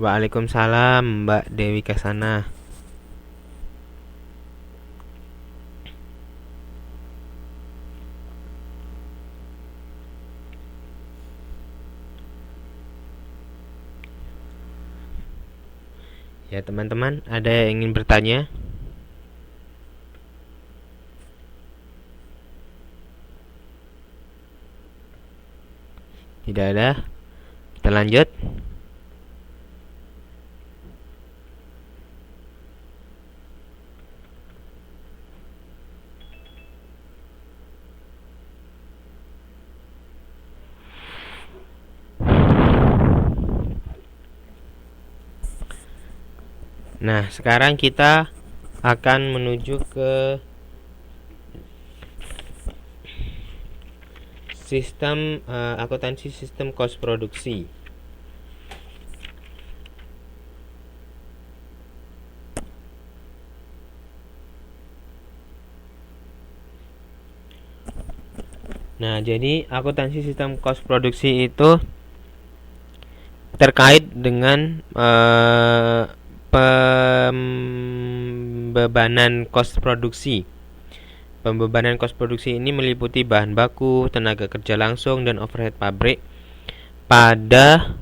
Waalaikumsalam Mbak Dewi Kasana. Ya teman-teman, ada yang ingin bertanya? Tidak ada? Kita lanjut. Nah, sekarang kita akan menuju ke sistem akuntansi sistem kos produksi. Nah, jadi akuntansi sistem kos produksi itu terkait dengan pembebanan kos produksi. Pembebanan kos produksi ini meliputi bahan baku, tenaga kerja langsung, dan overhead pabrik pada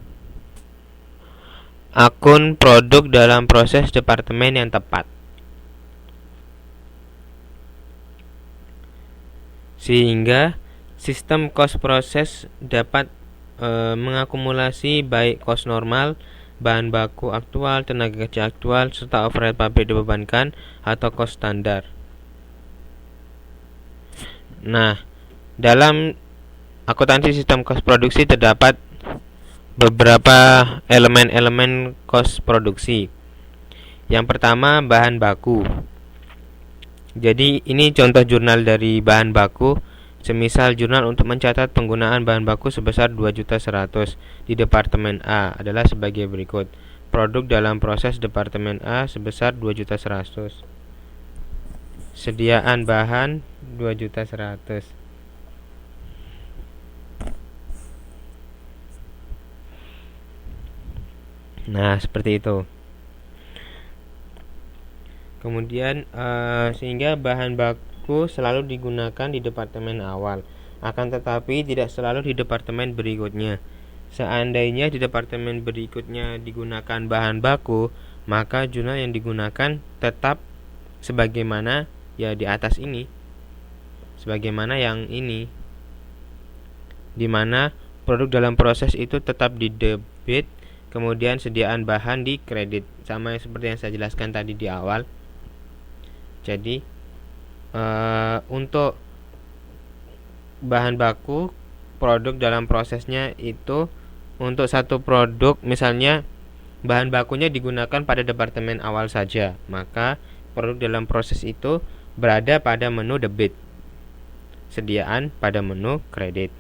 akun produk dalam proses departemen yang tepat. Sehingga sistem cost proses dapat mengakumulasi baik cost normal, bahan baku aktual, tenaga kerja aktual, serta overhead pabrik dibebankan atau cost standar. Nah, dalam akuntansi sistem cost produksi terdapat beberapa elemen-elemen cost produksi. Yang pertama, bahan baku. Jadi ini contoh jurnal dari bahan baku. Semisal jurnal untuk mencatat penggunaan bahan baku sebesar 2.100.000 di departemen A adalah sebagai berikut. Produk dalam proses departemen A sebesar 2.100.000. Sediaan bahan 2.100.000. Nah, seperti itu. Kemudian sehingga bahan baku selalu digunakan di departemen awal, akan tetapi tidak selalu di departemen berikutnya. Seandainya di departemen berikutnya digunakan bahan baku, maka jurnal yang digunakan tetap sebagaimana ya di atas ini, sebagaimana yang ini, dimana produk dalam proses itu tetap di debit, kemudian sediaan bahan di kredit, sama seperti yang saya jelaskan tadi di awal. Jadi untuk bahan baku produk dalam prosesnya itu, untuk satu produk misalnya bahan bakunya digunakan pada departemen awal saja, maka produk dalam proses itu berada pada menu debit, sediaan pada menu kredit.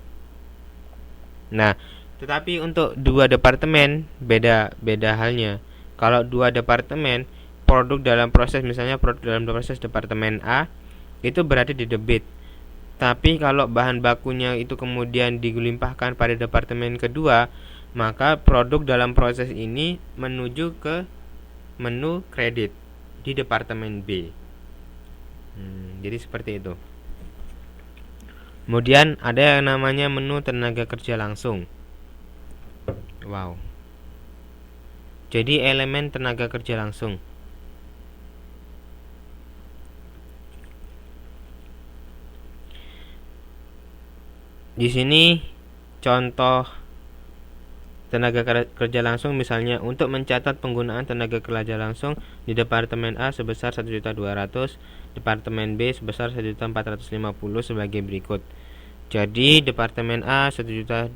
Nah, tetapi untuk dua departemen beda halnya. Kalau dua departemen, produk dalam proses, misalnya produk dalam proses departemen A itu berada di debit. Tapi kalau bahan bakunya itu kemudian dilimpahkan pada departemen kedua, maka produk dalam proses ini menuju ke menu kredit di departemen B. Jadi seperti itu. Kemudian ada yang namanya menu tenaga kerja langsung. Wow. Jadi elemen tenaga kerja langsung. Di sini contoh tenaga kerja langsung, misalnya untuk mencatat penggunaan tenaga kerja langsung di departemen A sebesar 1.200.000, departemen B sebesar 1.450.000 sebagai berikut. Jadi departemen A 1.200.000,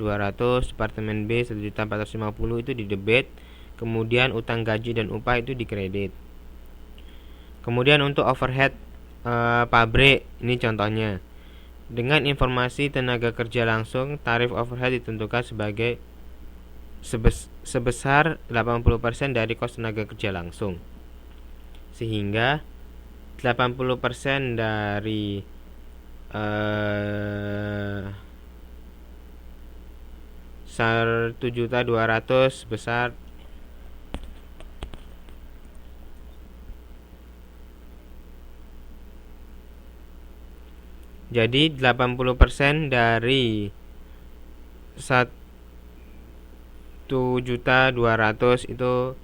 departemen B 1.450.000 itu di debit, kemudian utang gaji dan upah itu di kredit. Kemudian untuk overhead pabrik, ini contohnya. Dengan informasi tenaga kerja langsung, tarif overhead ditentukan sebagai sebesar 80% dari kos tenaga kerja langsung. Sehingga 80% dari 1.200.000 sebesar Jadi 80% dari 1.200.000 itu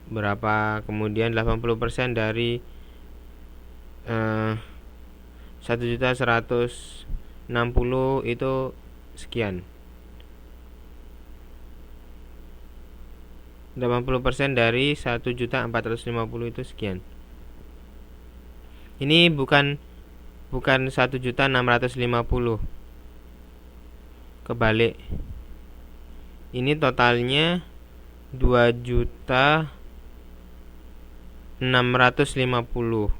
berapa? Kemudian 80% dari 1.160.000 itu sekian. 80% dari 1.450.000 itu sekian. Ini bukan 1.650.000. Kebalik. Ini totalnya 2.650.000.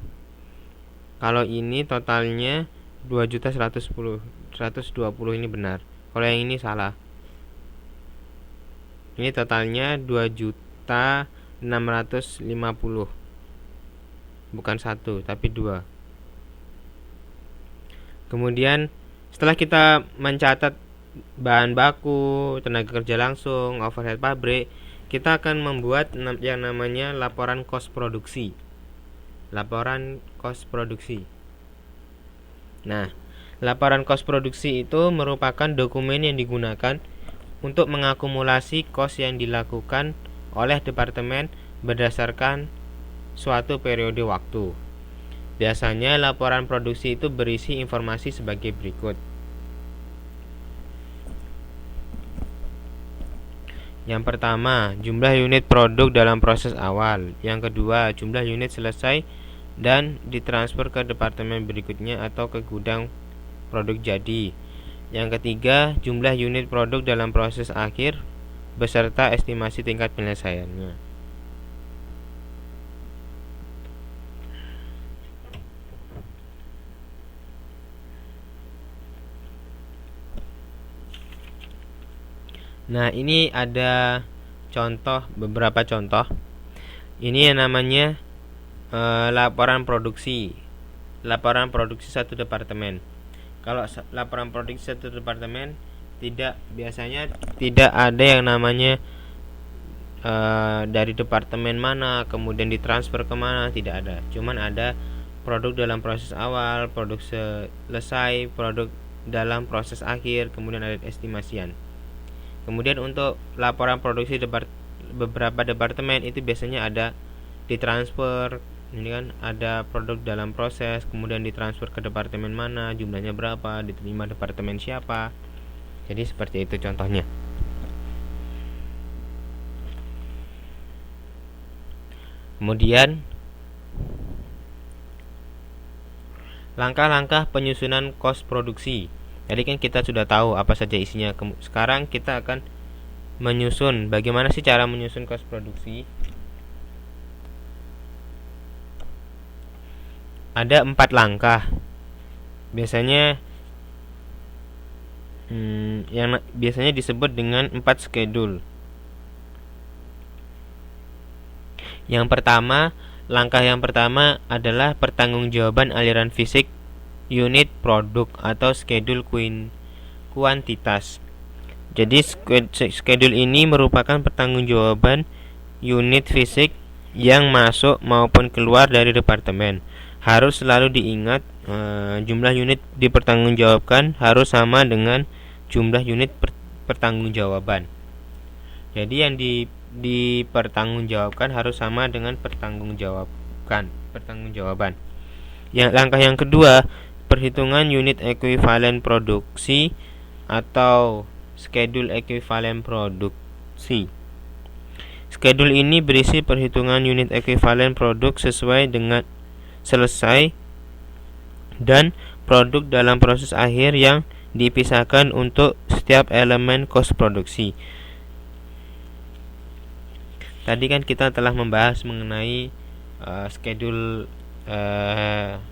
Kalau ini totalnya 2.120.000. 120 ini benar. Kalau yang ini salah. Ini totalnya 2.650.000. Bukan 1 tapi 2. Kemudian setelah kita mencatat bahan baku, tenaga kerja langsung, overhead pabrik, kita akan membuat yang namanya laporan kos produksi. Laporan kos produksi. Nah, laporan kos produksi itu merupakan dokumen yang digunakan untuk mengakumulasi kos yang dilakukan oleh departemen berdasarkan suatu periode waktu. Biasanya laporan produksi itu berisi informasi sebagai berikut. Yang pertama, jumlah unit produk dalam proses awal. Yang kedua, jumlah unit selesai dan ditransfer ke departemen berikutnya atau ke gudang produk jadi. Yang ketiga, jumlah unit produk dalam proses akhir beserta estimasi tingkat penyelesaiannya. Nah, ini ada beberapa contoh. Ini yang namanya laporan produksi. Laporan produksi satu departemen. Kalau laporan produksi satu departemen biasanya tidak ada yang namanya dari departemen mana kemudian ditransfer kemana, tidak ada. Cuman ada produk dalam proses awal, produk selesai, produk dalam proses akhir, kemudian ada estimasian. Kemudian untuk laporan produksi beberapa departemen itu biasanya ada ditransfer. Ini kan ada produk dalam proses, kemudian ditransfer ke departemen mana, jumlahnya berapa, diterima departemen siapa. Jadi seperti itu contohnya. Kemudian langkah-langkah penyusunan kos produksi. Jadi kan kita sudah tahu apa saja isinya. Sekarang kita akan menyusun. Bagaimana sih cara menyusun kos produksi? Ada 4 langkah. Biasanya yang biasanya disebut dengan 4 schedule. Langkah yang pertama adalah pertanggungjawaban aliran fisik unit produk atau schedule kuantitas. Jadi schedule ini merupakan pertanggungjawaban unit fisik yang masuk maupun keluar dari departemen. Harus selalu diingat jumlah unit dipertanggungjawabkan harus sama dengan jumlah unit pertanggungjawaban. Jadi yang dipertanggungjawabkan harus sama dengan pertanggungjawaban. Langkah yang kedua, perhitungan unit ekuivalen produksi atau schedule ekuivalen produksi. Schedule ini berisi perhitungan unit ekuivalen produk sesuai dengan selesai dan produk dalam proses akhir yang dipisahkan untuk setiap elemen kos produksi. Tadi kan kita telah membahas mengenai schedule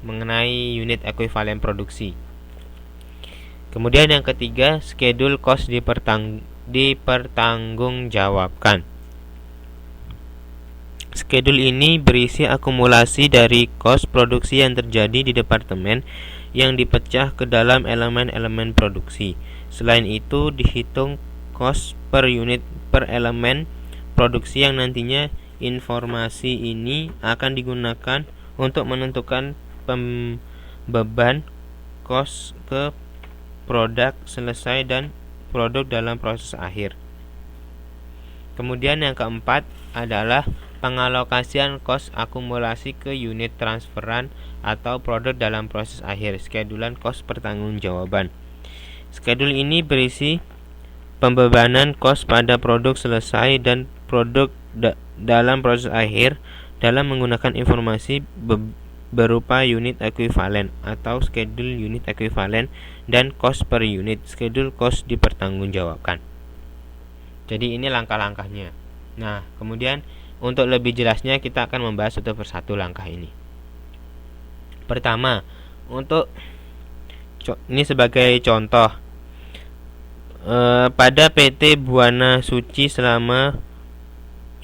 mengenai unit ekuivalen produksi. Kemudian yang ketiga, schedule kos dipertanggungjawabkan. Schedule ini berisi akumulasi dari kos produksi yang terjadi di departemen yang dipecah ke dalam elemen-elemen produksi. Selain itu, dihitung kos per unit per elemen produksi yang nantinya informasi ini akan digunakan untuk menentukan beban kos ke produk selesai dan produk dalam proses akhir. Kemudian yang keempat adalah pengalokasian kos akumulasi ke unit transferan atau produk dalam proses akhir, skedulan kos pertanggungjawaban. Skedul ini berisi pembebanan kos pada produk selesai dan produk dalam proses akhir dalam menggunakan informasi berupa unit ekuivalen atau skedul unit ekuivalen dan kos per unit, skedul kos dipertanggungjawabkan. Jadi ini langkah-langkahnya. Nah, kemudian untuk lebih jelasnya kita akan membahas satu persatu langkah ini. Pertama, untuk ini sebagai contoh, pada PT Buana Suci selama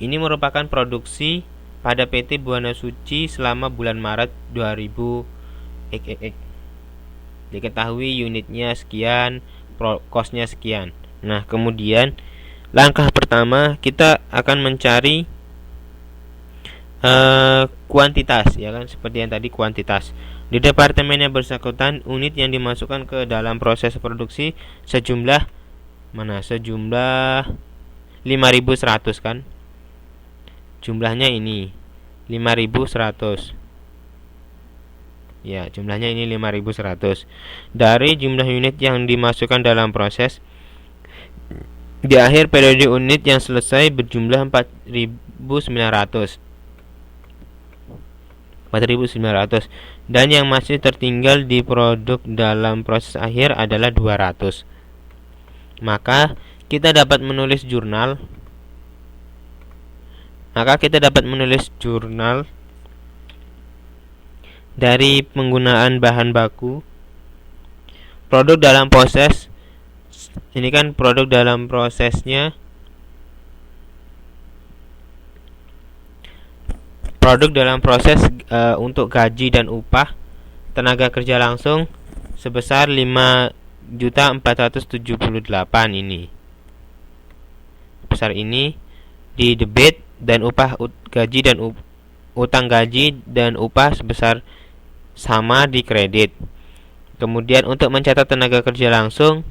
ini merupakan produksi pada PT Buana Suci selama bulan Maret 2000 diketahui unitnya sekian, kosnya sekian. Nah, kemudian langkah pertama kita akan mencari kuantitas, ya kan, seperti yang tadi kuantitas. Di departemen yang bersangkutan, unit yang dimasukkan ke dalam proses produksi sejumlah 5.100 kan? Jumlahnya ini 5.100. Ya, jumlahnya ini 5.100. Dari jumlah unit yang dimasukkan dalam proses, di akhir periode unit yang selesai berjumlah 4.900 dan yang masih tertinggal di produk dalam proses akhir adalah 200. Maka kita dapat menulis jurnal dari penggunaan bahan baku produk dalam proses. Ini kan produk dalam prosesnya, produk dalam proses untuk gaji dan upah tenaga kerja langsung sebesar 5.478 ini. Besar ini di debit dan upah gaji dan utang gaji dan upah sebesar sama di kredit. Kemudian untuk mencatat tenaga kerja langsung,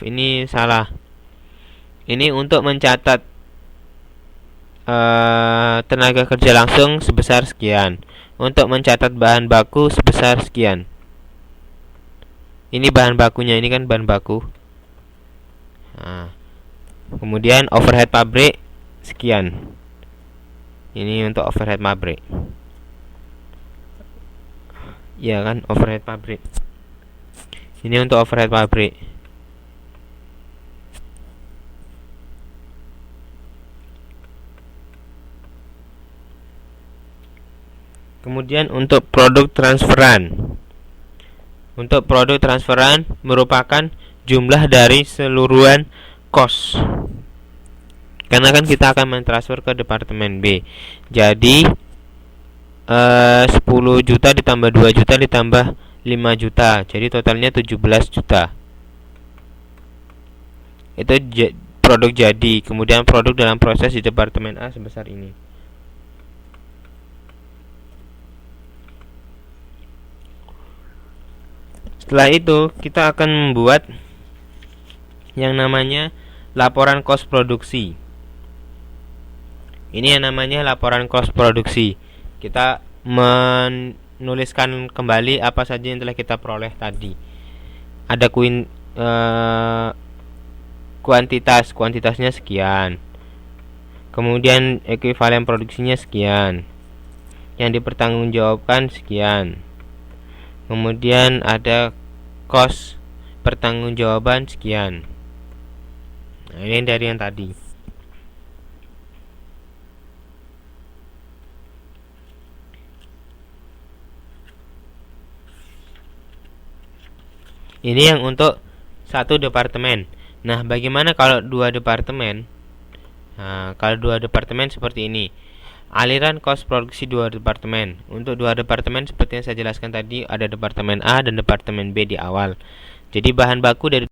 ini salah. Ini untuk mencatat tenaga kerja langsung sebesar sekian. Untuk mencatat bahan baku sebesar sekian. Ini bahan bakunya, ini kan bahan baku. Nah, kemudian overhead pabrik sekian. Ini untuk overhead pabrik. Ya kan, overhead pabrik. Ini untuk overhead pabrik. Kemudian untuk produk transferan. Untuk produk transferan merupakan jumlah dari seluruhan kos. Karena kan kita akan mentransfer ke departemen B. Jadi 10 juta ditambah 2 juta ditambah 5 juta. Jadi totalnya 17 juta. Itu produk jadi. Kemudian produk dalam proses di departemen A sebesar ini. Setelah itu kita akan membuat yang namanya laporan kos produksi. Ini yang namanya laporan kos produksi. Kita menuliskan kembali apa saja yang telah kita peroleh tadi. Ada kuantitasnya sekian. Kemudian ekuivalen produksinya sekian. Yang dipertanggungjawabkan sekian. Kemudian ada kos pertanggungjawaban sekian. Nah, ini dari yang tadi. Ini yang untuk satu departemen. Nah, bagaimana kalau dua departemen? Nah, kalau dua departemen seperti ini. Aliran kos produksi dua departemen. Untuk dua departemen seperti yang saya jelaskan tadi, ada departemen A dan departemen B di awal. Jadi bahan baku dari